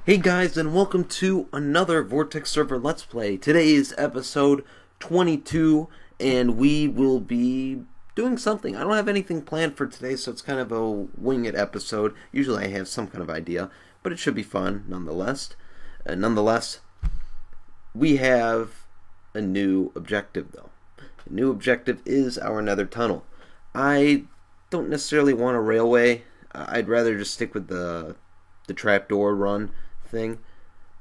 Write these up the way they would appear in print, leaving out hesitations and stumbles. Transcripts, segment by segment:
Hey guys, and welcome to another Vortex Server Let's Play. Today is episode 22, and we will be doing something. I don't have anything planned for today, so it's kind of a wing it episode. Usually I have some kind of idea, but it should be fun nonetheless. Nonetheless, we have a new objective, though. The new objective is our nether tunnel. I don't necessarily want a railway. I'd rather just stick with the trapdoor run thing,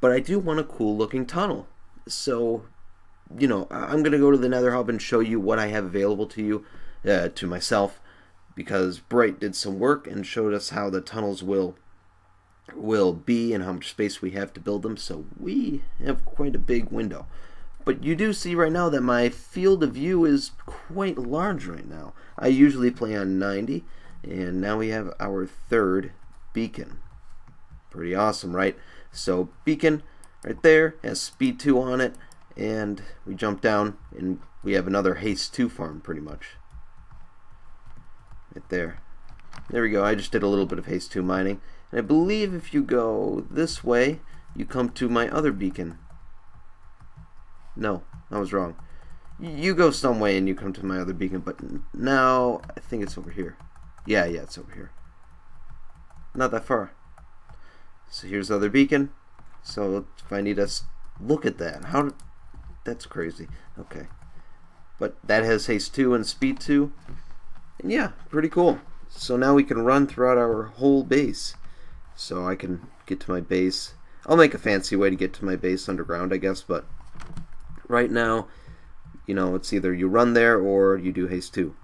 but I do want a cool looking tunnel. So, I'm gonna go to the Nether Hub and show you what I have available to you, to myself, because Bright did some work and showed us how the tunnels will be and how much space we have to build them. So we have quite a big window. But you do see right now that my field of view is quite large right now. I usually play on 90, and now we have our third beacon. Pretty awesome, right? So beacon right there has speed 2 on it, and we jump down and we have another haste 2 farm pretty much. Right there. There we go. I just did a little bit of haste 2 mining. And I believe if you go this way, you come to my other beacon. No, I was wrong. You go some way and you come to my other beacon, but now I think it's over here. Yeah, it's over here. Not that far. So here's the other beacon. So if I need to look at that, that's crazy. Okay, but that has haste 2 and speed 2, and yeah, pretty cool. So now we can run throughout our whole base. So I can get to my base. I'll make a fancy way to get to my base underground, I guess, but right now, it's either you run there or you do haste 2.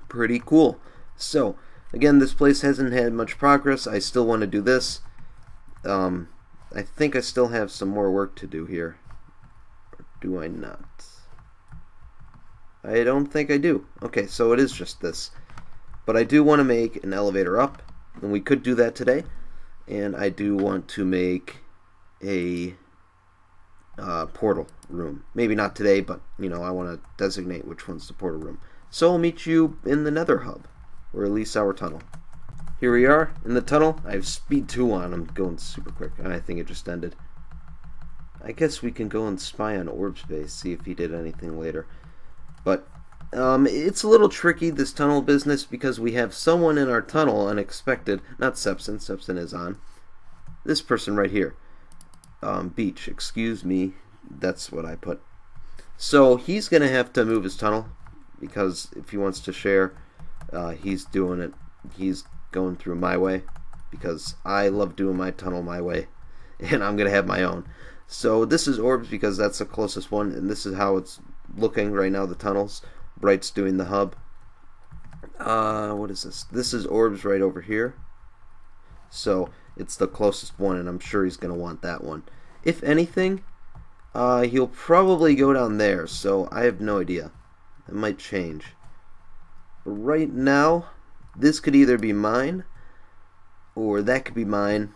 Pretty cool. So again, this place hasn't had much progress. I still want to do this. I think I still have some more work to do here. Or do I not? I don't think I do. Okay, so it is just this. But I do want to make an elevator up, and we could do that today. And I do want to make a portal room. Maybe not today, but, I want to designate which one's the portal room. So I'll meet you in the Nether Hub, or at least our tunnel. Here we are in the tunnel. I have speed 2 on. I'm going super quick. I think it just ended. I guess we can go and spy on Orb's base, see if he did anything later. But it's a little tricky, this tunnel business, because we have someone in our tunnel, unexpected. Not Sepson. Sepson is on. This person right here. Beach. Excuse me. That's what I put. So he's going to have to move his tunnel, because if he wants to share, he's doing it. He's going through my way, because I love doing my tunnel my way, and I'm gonna have my own. So this is Orbs, because that's the closest one, and this is how it's looking right now, the tunnels. Bright's doing the hub. What is this? This is Orbs right over here, so it's the closest one, and I'm sure he's gonna want that one. If anything, he'll probably go down there, so I have no idea. It might change, but right now this could either be mine, or that could be mine,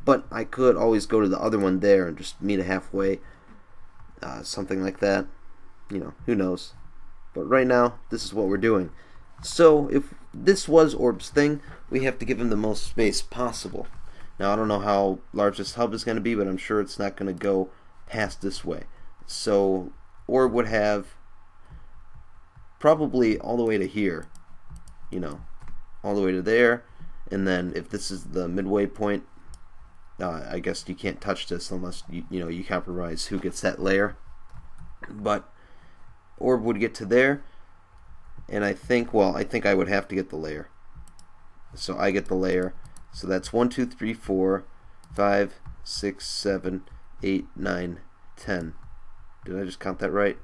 but I could always go to the other one there and just meet halfway, something like that. Who knows. But right now, this is what we're doing. So if this was Orb's thing, we have to give him the most space possible. Now, I don't know how large this hub is going to be, but I'm sure it's not going to go past this way. So Orb would have probably all the way to here, all the way to there, and then if this is the midway point, I guess you can't touch this unless you compromise who gets that layer. But Orb would get to there, and I think I would have to get the layer. So I get the layer. So that's 1, 2, 3, 4, 5, 6, 7, 8, 9, 10. Did I just count that right?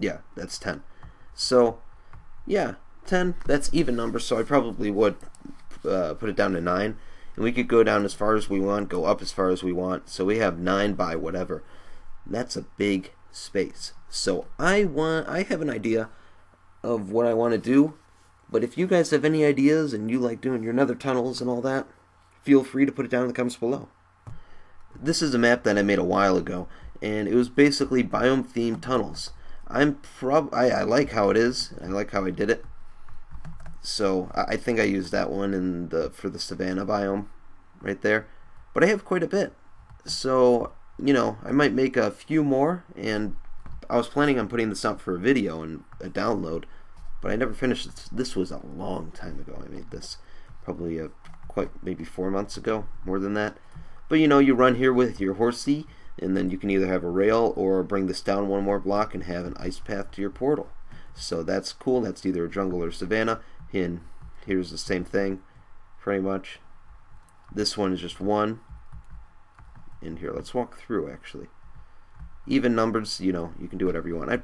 Yeah, that's 10. So yeah, 10, that's even number, so I probably would put it down to 9, and we could go down as far as we want, go up as far as we want, so we have 9 by whatever. That's a big space. So I have an idea of what I want to do, but if you guys have any ideas and you like doing your nether tunnels and all that, feel free to put it down in the comments below. This is a map that I made a while ago, and it was basically biome themed tunnels. I like how it is. I like how I did it. So I think I used that one for the Savannah biome. right there. But I have quite a bit. So, you know, I might make a few more, and I was planning on putting this up for a video and a download, but I never finished it. This was a long time ago I made this. Probably maybe 4 months ago, more than that. But you know, you run here with your horsey, and then you can either have a rail or bring this down one more block and have an ice path to your portal. So that's cool. That's either a jungle or savanna. And here's the same thing, pretty much. This one is just one. And here, let's walk through, actually. Even numbers, you know, you can do whatever you want.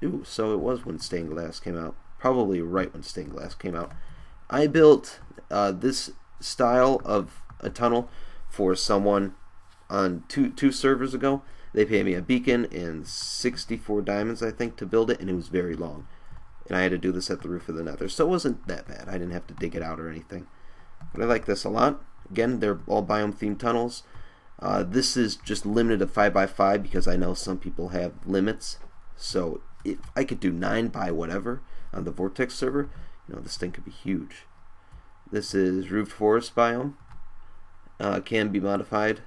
Ooh, so it was when stained glass came out. Probably right when stained glass came out. I built this style of a tunnel for someone on two servers ago. They paid me a beacon and 64 diamonds, I think, to build it, and it was very long. And I had to do this at the roof of the nether, so it wasn't that bad. I didn't have to dig it out or anything. But I like this a lot. Again, they're all biome-themed tunnels. This is just limited to 5x5 because I know some people have limits. So if I could do 9 by whatever on the Vortex server, you know, this thing could be huge. This is roofed forest biome. Can be modified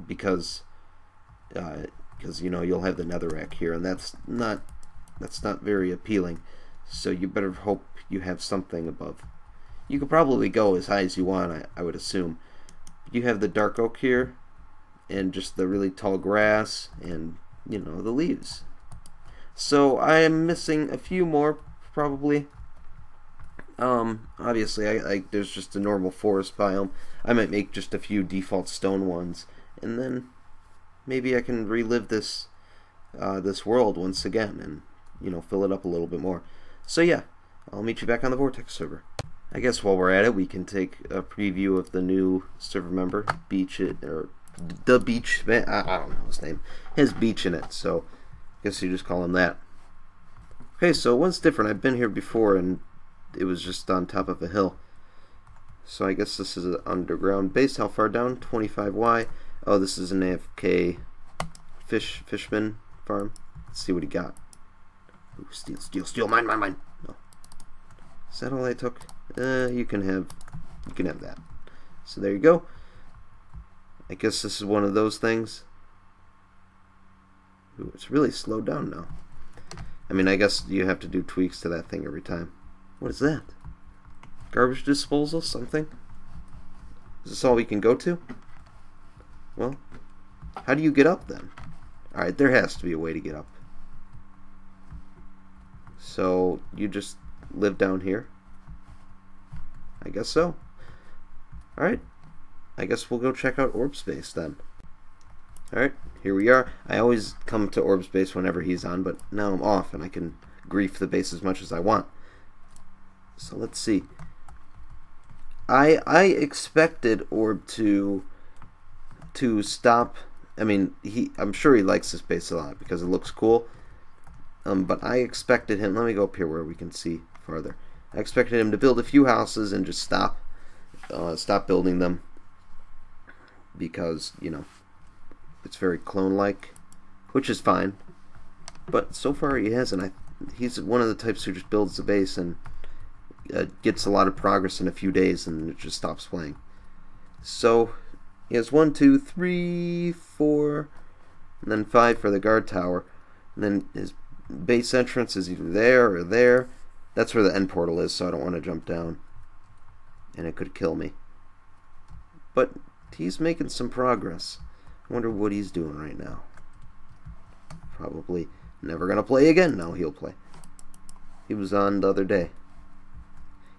because you know, you'll have the netherrack here, and that's not very appealing. So you better hope you have something above. You could probably go as high as you want, I would assume. You have the dark oak here, and just the really tall grass, and you know, the leaves. So I am missing a few more, probably. Obviously, there's just a normal forest biome. I might make just a few default stone ones, and then maybe I can relive this world once again, and you know, fill it up a little bit more. So yeah, I'll meet you back on the Vortex server. I guess while we're at it, we can take a preview of the new server member, the Beach man. I don't know his name. It has Beach in it, so I guess you just call him that. Okay, so what's different? I've been here before, and it was just on top of a hill. So I guess this is an underground base. How far down? 25Y. Oh, this is an AFK fishman farm. Let's see what he got. Ooh, steal. Mine. No. Is that all I took? You can have that. So there you go. I guess this is one of those things. Ooh, it's really slowed down now. I mean, I guess you have to do tweaks to that thing every time. What is that? Garbage disposal? Something? Is this all we can go to? Well, how do you get up then? Alright, there has to be a way to get up. So, you just live down here? I guess so. Alright, I guess we'll go check out Orb Space then. Alright, here we are. I always come to Orb Space whenever he's on, but now I'm off and I can grief the base as much as I want. So let's see. I expected Orb to stop. I mean, I'm sure he likes this base a lot because it looks cool. But I expected him. Let me go up here where we can see farther. I expected him to build a few houses and just stop building them because, you know, it's very clone-like, which is fine. But so far he hasn't. He's one of the types who just builds the base and gets a lot of progress in a few days and it just stops playing. So he has 1, 2, 3, 4, and then 5 for the guard tower. And then his base entrance is either there or there. That's where the end portal is, so I don't want to jump down. And it could kill me. But he's making some progress. I wonder what he's doing right now. Probably never gonna play again. No, he'll play. He was on the other day.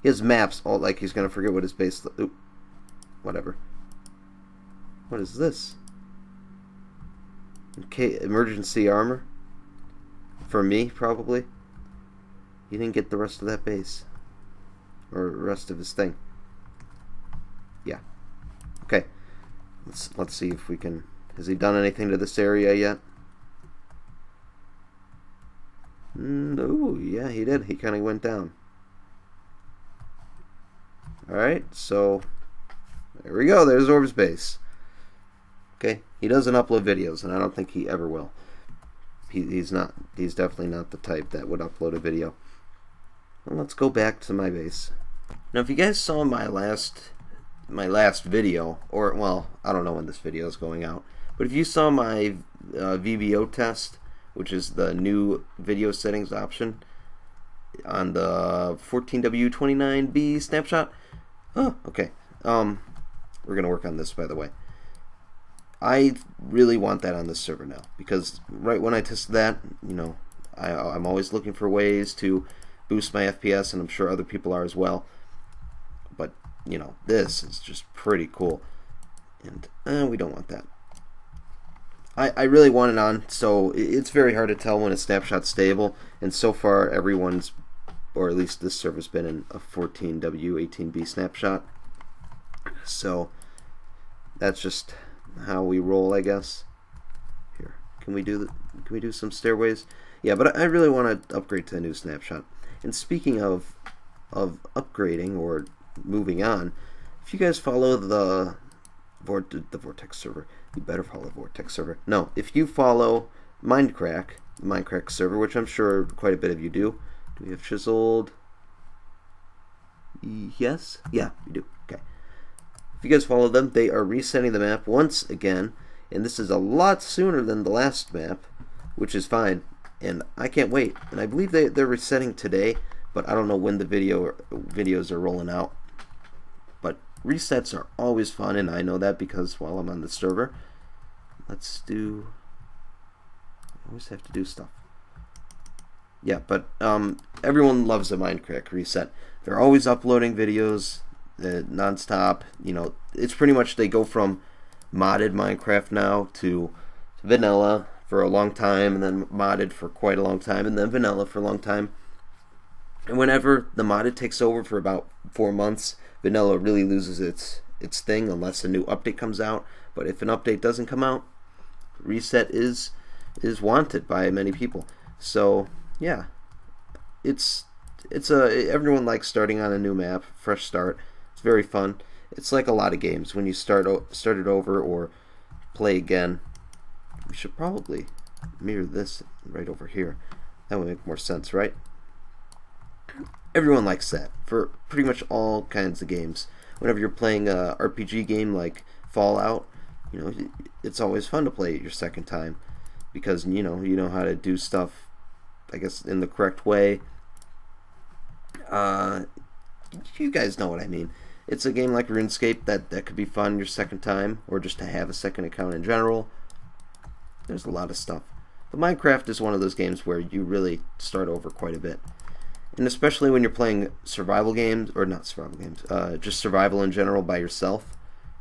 He has maps, all like he's gonna forget what his base. Oop, whatever. What is this? Okay, emergency armor. For me, probably. He didn't get the rest of that base, or the rest of his thing. Yeah. Okay. Let's see if we can. Has he done anything to this area yet? No. Yeah, he did. He kind of went down. Alright, so there we go. There's Orb's base. Okay, he doesn't upload videos, and I don't think he ever will. He's definitely not the type that would upload a video. Well, let's go back to my base. Now, if you guys saw my last my last video, or well, I don't know when this video is going out, but if you saw my VBO test, which is the new video settings option on the 14W29B snapshot. Oh, okay. We're gonna work on this, by the way. I really want that on this server now, because right when I tested that, you know, I'm always looking for ways to boost my FPS, and I'm sure other people are as well. But you know, this is just pretty cool, and we don't want that. I really want it on, so it's very hard to tell when a snapshot's stable, and so far everyone's, or at least this server's been in a 14W18B snapshot. So that's just how we roll, I guess. Here, can we do some stairways? Yeah, but I really want to upgrade to a new snapshot. And speaking of upgrading or moving on, if you guys follow the Vortex server, you better follow the Vortex server. No, if you follow the minecart server, which I'm sure quite a bit of you do. Do we have chiseled? Yes? Yeah, we do. Okay. If you guys follow them, they are resetting the map once again, and this is a lot sooner than the last map, which is fine, and I can't wait. And I believe they're resetting today, but I don't know when the videos are rolling out. But resets are always fun, and I know that because, well, I'm on the server. Let's do... I always have to do stuff. Yeah, but everyone loves the Minecraft reset. They're always uploading videos non-stop. You know, it's pretty much they go from modded Minecraft now to vanilla for a long time, and then modded for quite a long time, and then vanilla for a long time. And whenever the modded takes over for about 4 months, vanilla really loses its thing unless a new update comes out. But if an update doesn't come out, reset is wanted by many people. So yeah, everyone likes starting on a new map, fresh start. It's very fun. It's like a lot of games when you start it over or play again. We should probably mirror this right over here. That would make more sense, right? Everyone likes that for pretty much all kinds of games. Whenever you're playing a RPG game like Fallout, you know, it's always fun to play it your second time because you know how to do stuff, I guess, in the correct way. You guys know what I mean. It's a game like RuneScape that could be fun your second time, or just to have a second account in general. There's a lot of stuff. But Minecraft is one of those games where you really start over quite a bit. And especially when you're playing survival games, or not survival games, just survival in general by yourself,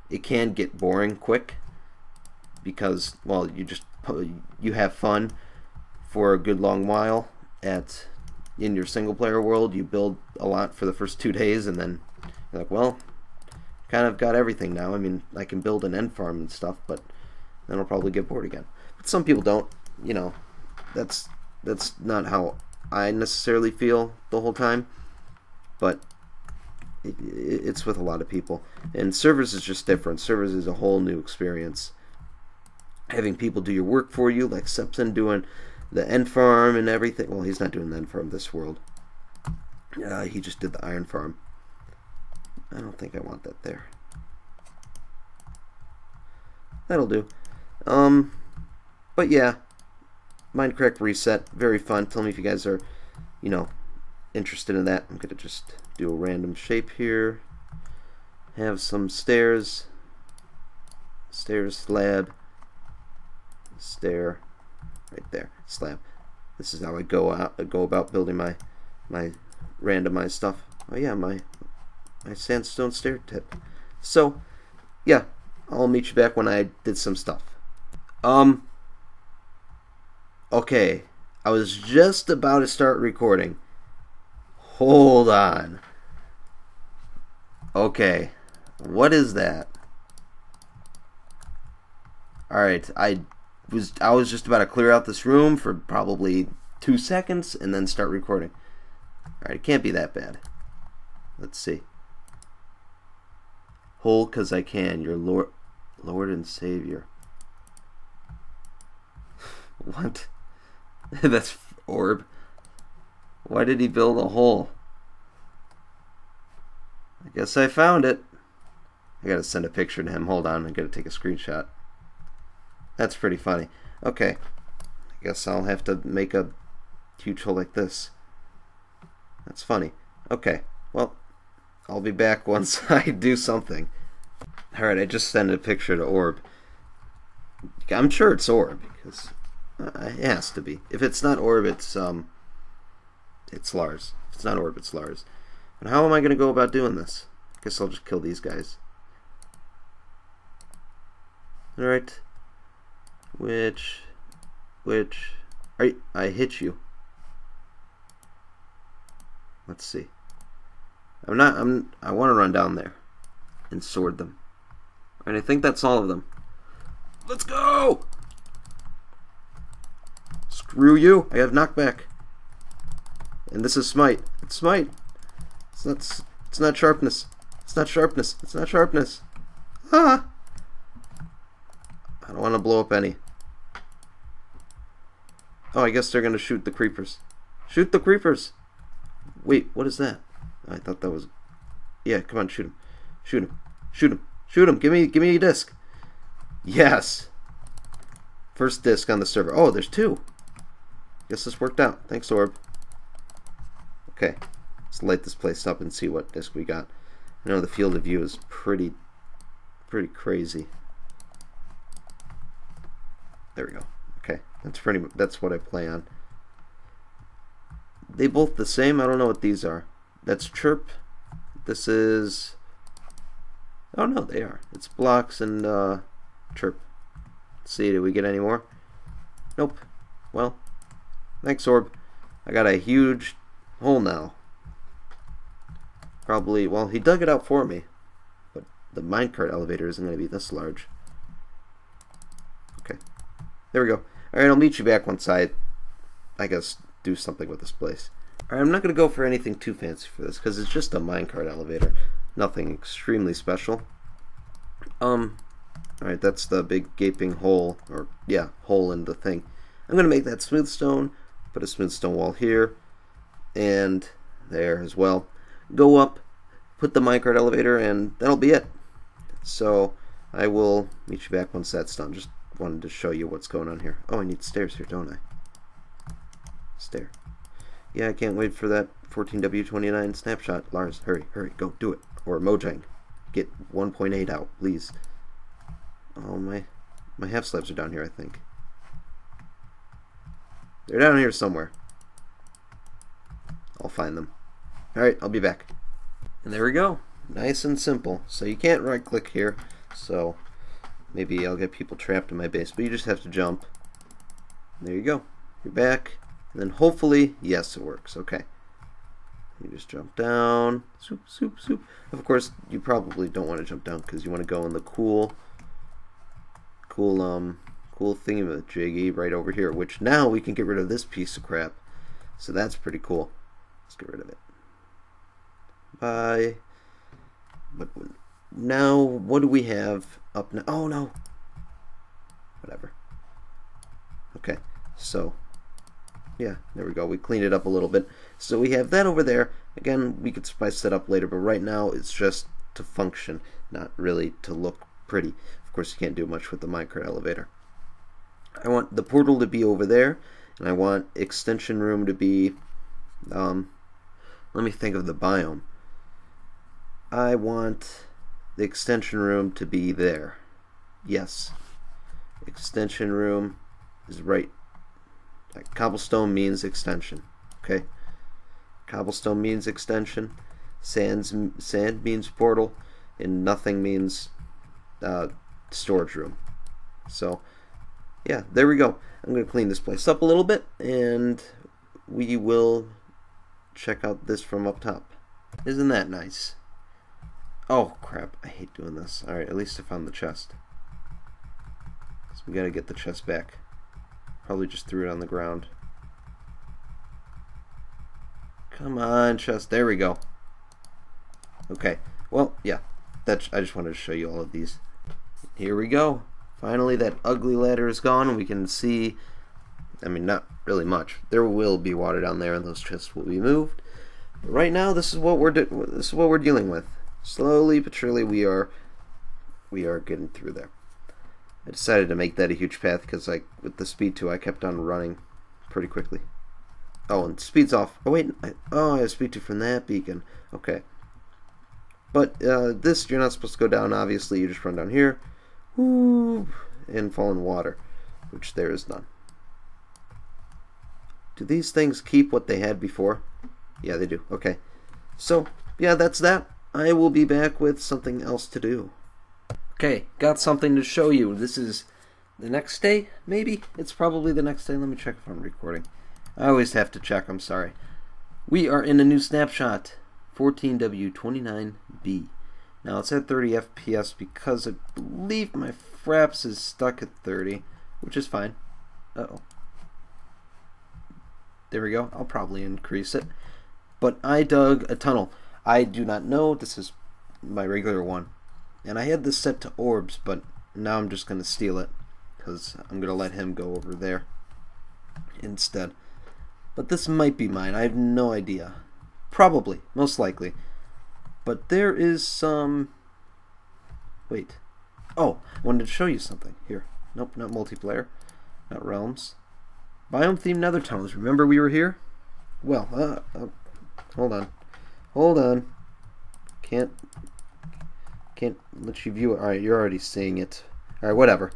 it can get boring quick because, well, you have fun for a good long while in your single player world. You build a lot for the first 2 days, and then you're like, well, kind of got everything now. I mean, I can build an end farm and stuff, but then I'll probably get bored again. But some people don't. You know, that's not how I necessarily feel the whole time, but it's with a lot of people. And servers is just different. Servers is a whole new experience. Having people do your work for you, like Sepson doing the end farm and everything. Well, he's not doing the end farm this world. He just did the iron farm. I don't think I want that there. That'll do. But yeah, Minecraft reset, very fun. Tell me if you guys are, interested in that. I'm gonna just do a random shape here. Have some stairs, slab, stair, right there, slab. This is how I go about building my randomized stuff. Oh yeah, my sandstone stair tip. So yeah, I'll meet you back when I did some stuff. Okay, I was just about to start recording. Hold on. Okay, what is that? Alright, I was just about to clear out this room for probably 2 seconds and then start recording. Alright, it can't be that bad. Let's see. Whole 'cause I can, your Lord and Savior. What? That's orb. Why did he build a hole? I guess I found it. I gotta send a picture to him. Hold on, I gotta take a screenshot. That's pretty funny. Okay, I guess I'll have to make a huge hole like this. That's funny. Okay, well, I'll be back once I do something. Alright, I just sent a picture to Orb. I'm sure it's Orb, because it has to be. If it's not Orb, it's Lars. If it's not Orb, it's Lars. And how am I going to go about doing this? I guess I'll just kill these guys. Alright. Which... I hit you. Let's see. I want to run down there and sword them. And I think that's all of them. Let's go! Screw you! I have knockback. And this is smite. It's smite. It's not sharpness. It's not sharpness. It's not sharpness. Ah! I don't want to blow up any. Oh, I guess they're going to shoot the creepers. Shoot the creepers! Wait, what is that? I thought that was... Yeah, come on, shoot him. Shoot him. Shoot him. Shoot him. Give me a disc. Yes! First disc on the server. Oh, there's two. Guess this worked out. Thanks, Orb. Okay. Let's light this place up and see what disc we got. I know the field of view is pretty crazy. There we go. Okay. That's what I play on. They both the same? I don't know what these are. That's chirp. This is... Oh no, they are. It's blocks and chirp. Let's see, did we get any more? Nope. Well, thanks, Orb. I got a huge hole now. Probably, well, he dug it out for me. But the minecart elevator isn't going to be this large. Okay. There we go. Alright, I'll meet you back once I guess, do something with this place. Alright, I'm not going to go for anything too fancy for this, because it's just a minecart elevator. Nothing extremely special. Alright, that's the big gaping hole, or, yeah, hole in the thing. I'm going to make that smooth stone, put a smooth stone wall here, and there as well. Go up, put the minecart elevator, and that'll be it. So, I will meet you back once that's done. Just wanted to show you what's going on here. Oh, I need stairs here, don't I? Stair. Yeah, I can't wait for that 14W29 snapshot. Lars, hurry, go, do it. Or Mojang, get 1.8 out, please. Oh, my half slabs are down here, I think. They're down here somewhere. I'll find them. Alright, I'll be back. And there we go. Nice and simple. So you can't right click here, so maybe I'll get people trapped in my base, but you just have to jump. There you go. You're back. And then hopefully, yes, it works. Okay. You just jump down. Swoop, swoop, swoop. Of course, you probably don't want to jump down because you want to go in the cool thingamajiggy right over here, which now we can get rid of this piece of crap. So that's pretty cool. Let's get rid of it. Bye. But now, what do we have up now? Oh, no. Whatever. Okay, so, yeah, there we go. We cleaned it up a little bit. So we have that over there. Again, we could spice that up later, but right now it's just to function, not really to look pretty. Of course, you can't do much with the minecart elevator. I want the portal to be over there, and I want extension room to be, let me think of the biome. I want the extension room to be there. Yes. Extension room is right. Cobblestone means extension. Okay? Cobblestone means extension. Sand means portal. And nothing means storage room. So, yeah, there we go. I'm going to clean this place up a little bit, and we will check out this from up top. Isn't that nice? Oh, crap. I hate doing this. Alright, at least I found the chest. So we gotta get the chest back. Probably just threw it on the ground. Come on, chest. There we go. Okay. Well, yeah. I just wanted to show you all of these. Here we go. Finally, that ugly ladder is gone, and we can see... I mean, not really much. There will be water down there, and those chests will be moved. But right now, this is what we're dealing with. Slowly but surely, we are we are getting through there. I decided to make that a huge path because with the speed 2 I kept on running pretty quickly. Oh, and speed's off. Oh wait, I have speed 2 from that beacon. Okay. But this, you're not supposed to go down, obviously. You just run down here. Woo, and fall in water, which there is none. Do these things keep what they had before? Yeah, they do. Okay. So, yeah, that's that. I will be back with something else to do. Okay, got something to show you. This is the next day, maybe? It's probably the next day. Let me check if I'm recording. I always have to check, I'm sorry. We are in a new snapshot, 14W29B. Now it's at 30 FPS because I believe my fraps is stuck at 30, which is fine. Uh-oh. There we go. I'll probably increase it. But I dug a tunnel. I do not know. This is my regular one. And I had this set to orbs, but now I'm just going to steal it because I'm going to let him go over there instead. But this might be mine. I have no idea. Probably. Most likely. But there is some... Wait. Oh, I wanted to show you something. Here. Nope, not multiplayer. Not realms. Biome-themed nether tunnels. Remember we were here? Well, hold on. Hold on. Can't let you view it. Alright, you're already seeing it. Alright, whatever.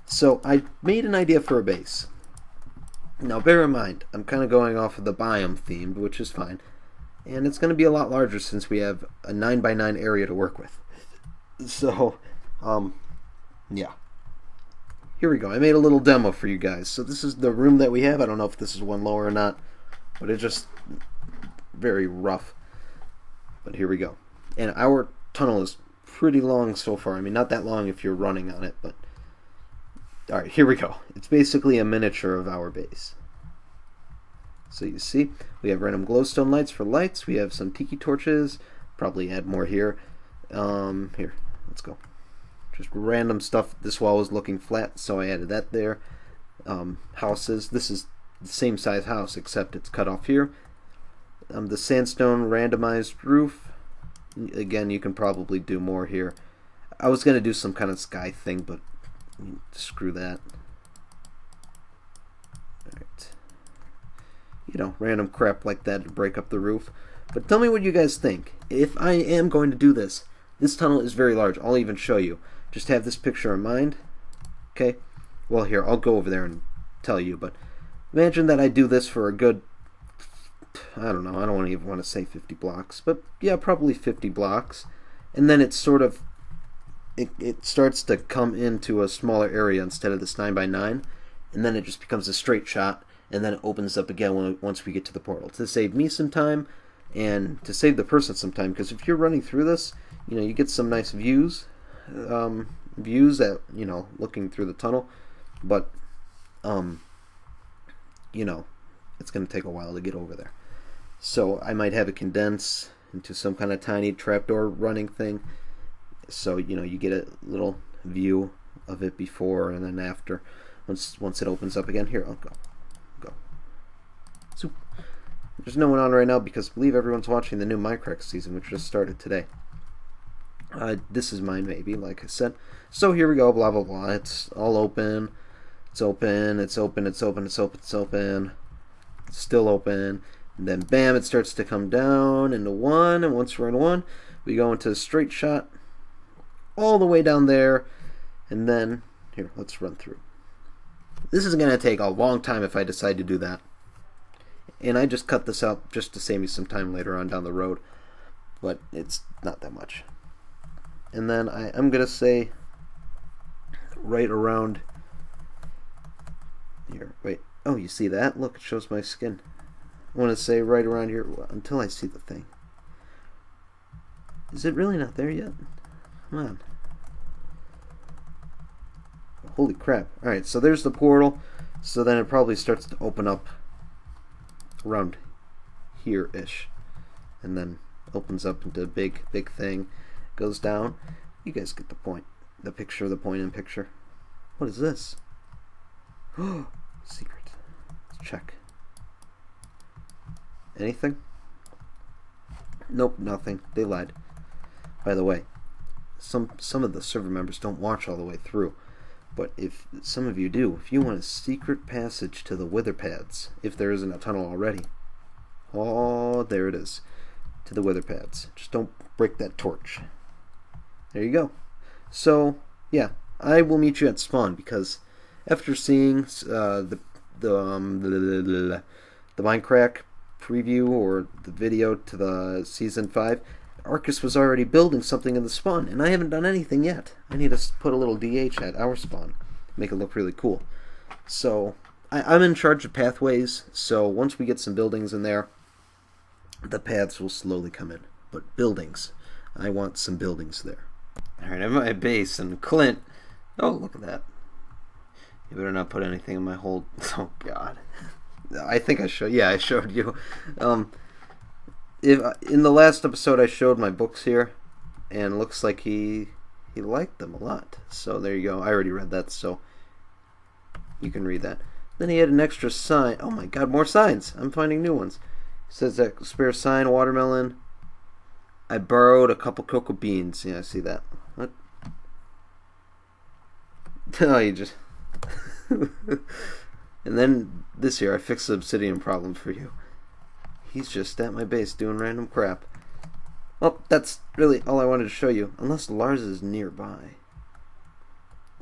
So, I made an idea for a base. Now, bear in mind, I'm kind of going off of the biome-themed, which is fine. And it's going to be a lot larger since we have a 9x9 area to work with. So, yeah. Here we go. I made a little demo for you guys. So this is the room that we have. I don't know if this is one lower or not, but it's just very rough. But here we go. And our tunnel is pretty long so far. I mean, not that long if you're running on it, but... Alright, here we go. It's basically a miniature of our base. So you see, we have random glowstone lights for lights. We have some tiki torches. Probably add more here. Here, let's go. Just random stuff. This wall was looking flat, so I added that there. Houses. This is the same size house, except it's cut off here. The sandstone randomized roof. Again, you can probably do more here. I was going to do some kind of sky thing, but screw that. Alright. You know, random crap like that to break up the roof. But tell me what you guys think. If I am going to do this, this tunnel is very large. I'll even show you. Just have this picture in mind. Okay? Well, here, I'll go over there and tell you. But imagine that I do this for a good, I don't know, I don't even want to say 50 blocks. But yeah, probably 50 blocks. And then it's sort of, it starts to come into a smaller area instead of this 9x9. And then it just becomes a straight shot. And then it opens up again once we get to the portal. To save me some time and to save the person some time. Because if you're running through this, you know, you get some nice views. Views at, you know, looking through the tunnel. But, you know, it's going to take a while to get over there. So I might have it condense into some kind of tiny trapdoor running thing. So, you know, you get a little view of it before and then after. Once it opens up again. Here, I'll go. So, there's no one on right now because I believe everyone's watching the new Minecraft season, which just started today. This is mine, maybe, like I said. So here we go, blah, blah, blah. It's all open. It's open, it's open, it's open, it's open, it's open. It's still open. And then, bam, it starts to come down into one. And once we're in one, we go into a straight shot all the way down there. And then, here, let's run through. This is going to take a long time if I decide to do that. And I just cut this out just to save me some time later on down the road. But it's not that much. And then I'm going to say right around here. Wait. Oh, you see that? Look, it shows my skin. I want to say right around here until I see the thing. Is it really not there yet? Come on. Holy crap. Alright, so there's the portal. So then it probably starts to open up around here-ish. And then opens up into a big thing. Goes down. You guys get the point. The picture, the point in picture. What is this? Secret. Let's check. Anything? Nope, nothing. They lied. By the way, some of the server members don't watch all the way through. But if some of you do, if you want a secret passage to the wither pads, if there isn't a tunnel already, oh, there it is, to the wither pads. Just don't break that torch. There you go. So yeah, I will meet you at spawn, because after seeing the Minecraft preview or the video to the season 5, Arcus was already building something in the spawn, and I haven't done anything yet. I need to put a little DH at our spawn, make it look really cool. So I'm in charge of pathways, so once we get some buildings in there, the paths will slowly come in. But buildings, I want some buildings there. Alright, I'm at my base, and Clint, oh, look at that. You better not put anything in my hold. Oh God, I think I showed. Yeah, I showed you. If in the last episode I showed my books here, and looks like he liked them a lot. So there you go. I already read that, so you can read that. Then he had an extra sign. Oh my God, more signs! I'm finding new ones. He says that spare sign, watermelon. I borrowed a couple cocoa beans. Yeah, I see that. What? Oh, you just. And then this year I fixed the obsidian problem for you. He's just at my base doing random crap. Well, that's really all I wanted to show you, unless Lars is nearby.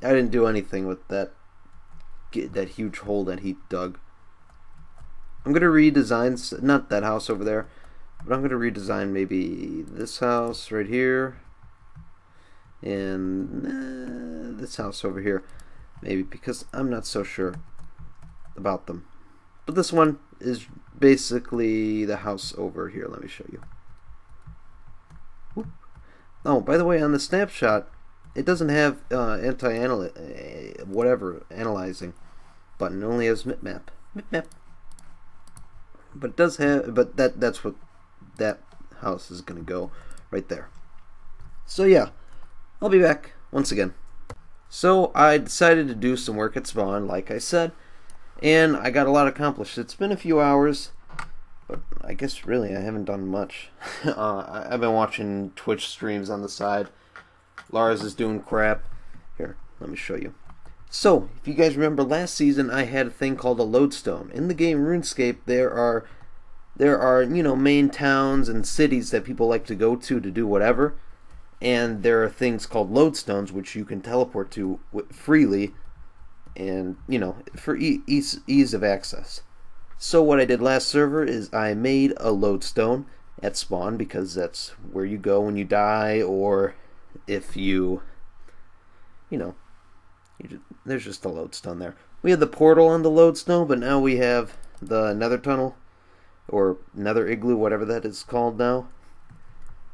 I didn't do anything with that huge hole that he dug. I'm gonna redesign, not that house over there, but I'm gonna redesign maybe this house right here and this house over here, maybe, because I'm not so sure about them. But this one is basically the house over here. Let me show you. Whoop. Oh, by the way, on the snapshot, it doesn't have analyzing button. It only has mipmap. But it does have. But that's what that house is gonna go right there. So yeah, I'll be back once again. So I decided to do some work at spawn, like I said, and I got a lot accomplished. It's been a few hours, but I guess really I haven't done much. I've been watching Twitch streams on the side. Lars is doing crap. Here, let me show you. So, if you guys remember last season, I had a thing called a lodestone. In the game RuneScape, there are main towns and cities that people like to go to do whatever. And there are things called lodestones which you can teleport to freely, and for ease of access. So what I did last server is I made a lodestone at spawn, because that's where you go when you die, or if there's just a lodestone there. We had the portal on the lodestone, but now we have the nether tunnel, or nether igloo, whatever that is called now.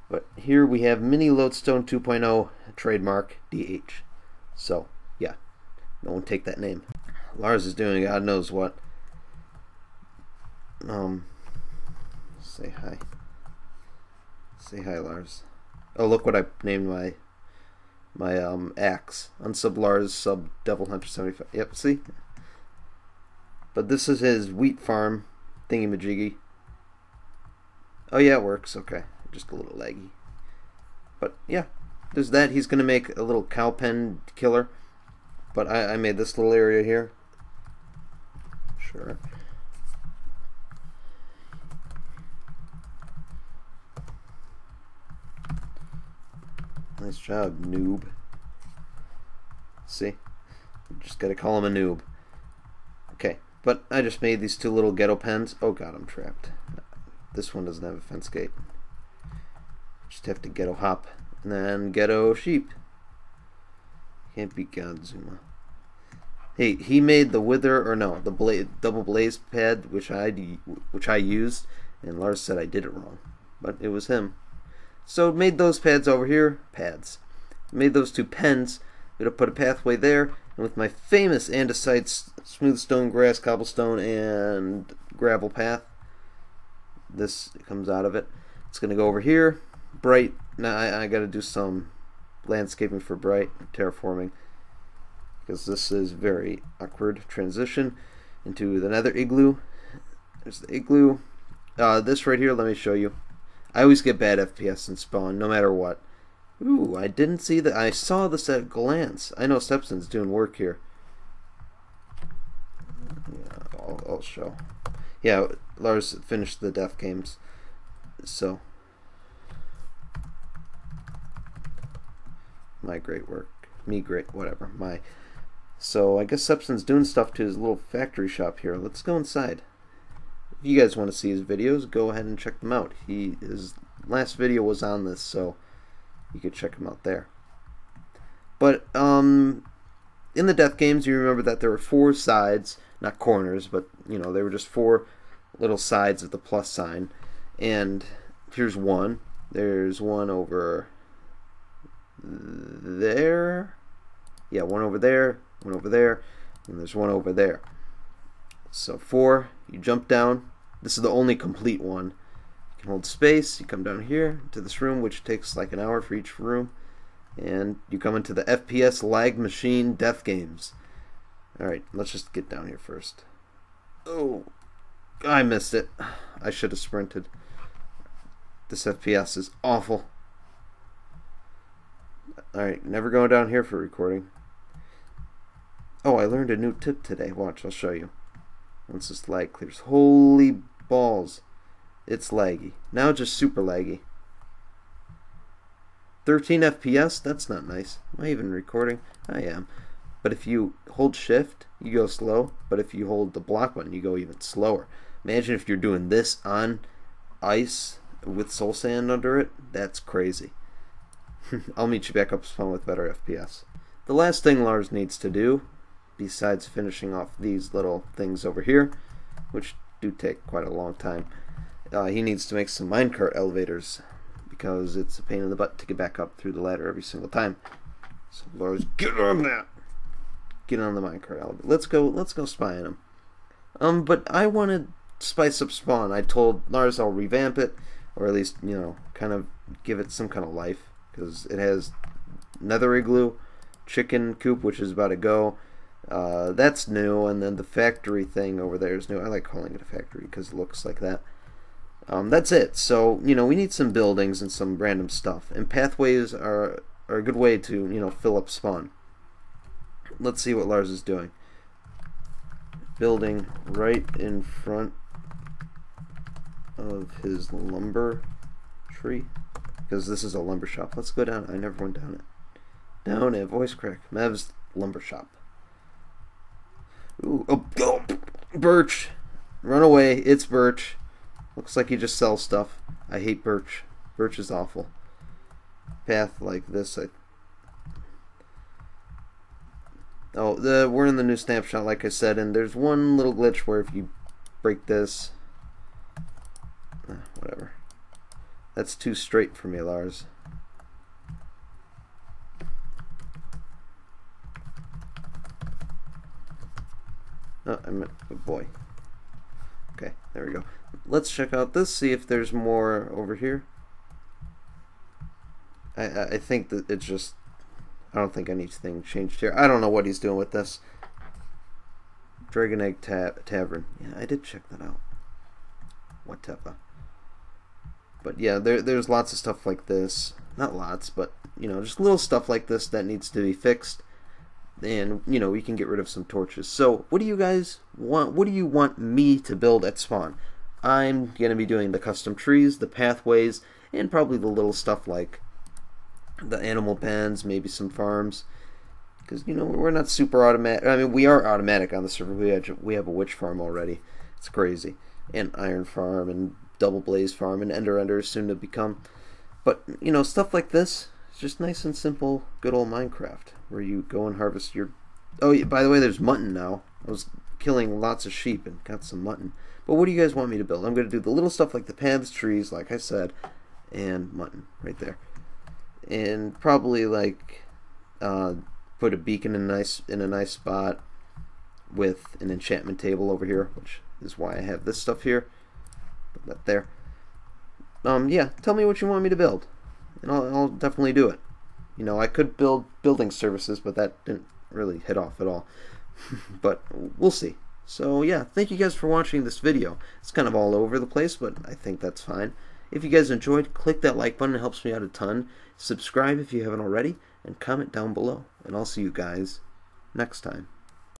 But here we have Mini Lodestone 2.0 trademark DH. So, yeah. No one take that name. Lars is doing God knows what. Say hi. Say hi, Lars. Oh, look what I named my axe. Unsub Lars, sub Devil Hunter 75. Yep, see? But this is his wheat farm thingy-majiggy. Oh yeah, it works. Okay. Just a little laggy. But yeah, there's that. He's going to make a little cow pen killer. But I made this little area here. Sure. Nice job, noob. See? Just gotta call him a noob. Okay, but I just made these two little ghetto pens. Oh god, I'm trapped. This one doesn't have a fence gate. Just have to ghetto hop, and then ghetto sheep. Can't beat Godzuma. Hey, he made the wither, or no, the double blaze pad, which I used, and Lars said I did it wrong, but it was him. So made those pads over here, made those two pens. I'm gonna put a pathway there, and with my famous andesite smooth stone, grass, cobblestone, and gravel path, this comes out of it. It's gonna go over here. Bright. Now I gotta do some landscaping for Bright, terraforming, because this is very awkward transition into the nether igloo. There's the igloo. This right here, let me show you. I always get bad FPS in spawn, no matter what. Ooh, I didn't see that. I saw this at a glance. I know Stepson's doing work here. Yeah, I'll show. Yeah, Lars finished the death games. So, my great work. Me great, whatever. So, I guess Stepson's doing stuff to his little factory shop here. Let's go inside. If you guys want to see his videos, go ahead and check them out. His last video was on this, so you could check him out there. But in the death games, you remember that there were 4 sides, not corners, but you know, they were just 4 little sides of the plus sign. And here's one. There's one over there. Yeah, one over there, and there's one over there. So 4, you jump down. This is the only complete one. You can hold space, you come down here to this room, which takes like an hour for each room, and you come into the FPS lag machine death games. Alright, let's just get down here first. Oh, I missed it. I should have sprinted. This FPS is awful. Alright, never going down here for recording. Oh, I learned a new tip today. Watch, I'll show you. Once this lag clears. Holy balls. It's laggy. Now just super laggy. 13 FPS? That's not nice. Am I even recording? I am. But if you hold shift, you go slow. But if you hold the block button, you go even slower. Imagine if you're doing this on ice with soul sand under it. That's crazy. I'll meet you back up spawn with better FPS. The last thing Lars needs to do, besides finishing off these little things over here, which do take quite a long time, he needs to make some minecart elevators, because it's a pain in the butt to get back up through the ladder every single time. So Lars, get on that! Get on the minecart elevator. Let's go spying them. But I want to spice up spawn. I told Lars I'll revamp it, or at least, you know, kind of give it some kind of life, because it has nether igloo, chicken coop, which is about to go. That's new, and then the factory thing over there is new. I like calling it a factory because it looks like that. That's it. So, you know, we need some buildings and some random stuff, and pathways are a good way to, you know, fill up spawn. Let's see what Lars is doing. Building right in front of his lumber tree, because this is a lumber shop. Let's go down. I never went down it. Down it. Voice crack. Mev's lumber shop. Ooh, oh, Birch! Run away, it's Birch. Looks like he just sells stuff. I hate Birch. Birch is awful. Path like this, we're in the new snapshot, like I said, and there's one little glitch where if you break this, whatever. That's too straight for me, Lars. Oh, I meant good boy. Okay, there we go. Let's check out this, see if there's more over here. I think that it's just, I don't think anything changed here. I don't know what he's doing with this. Dragon Egg Tavern. Yeah, I did check that out. Whatever. But yeah, there's lots of stuff like this. Not lots, but, you know, just little stuff like this that needs to be fixed. And, you know, we can get rid of some torches. So, what do you guys want? What do you want me to build at spawn? I'm going to be doing the custom trees, the pathways, and probably the little stuff like the animal pens, maybe some farms. Because, you know, we're not super automatic. I mean, we are automatic on the server. We have a witch farm already. It's crazy. And iron farm, and double blaze farm, and ender is soon to become. But, you know, stuff like this, it's just nice and simple, good old Minecraft, where you go and harvest your... Oh, yeah, by the way, there's mutton now. I was killing lots of sheep and got some mutton. But what do you guys want me to build? I'm going to do the little stuff like the paths, trees, like I said, and mutton right there. And probably, like, put a beacon in a nice spot with an enchantment table over here, which is why I have this stuff here. Put that there. Yeah, tell me what you want me to build, and I'll definitely do it. You know, I could build building services, but that didn't really hit off at all. But we'll see. So yeah, thank you guys for watching this video. It's kind of all over the place, but I think that's fine. If you guys enjoyed, click that like button. It helps me out a ton. Subscribe if you haven't already, and comment down below. And I'll see you guys next time.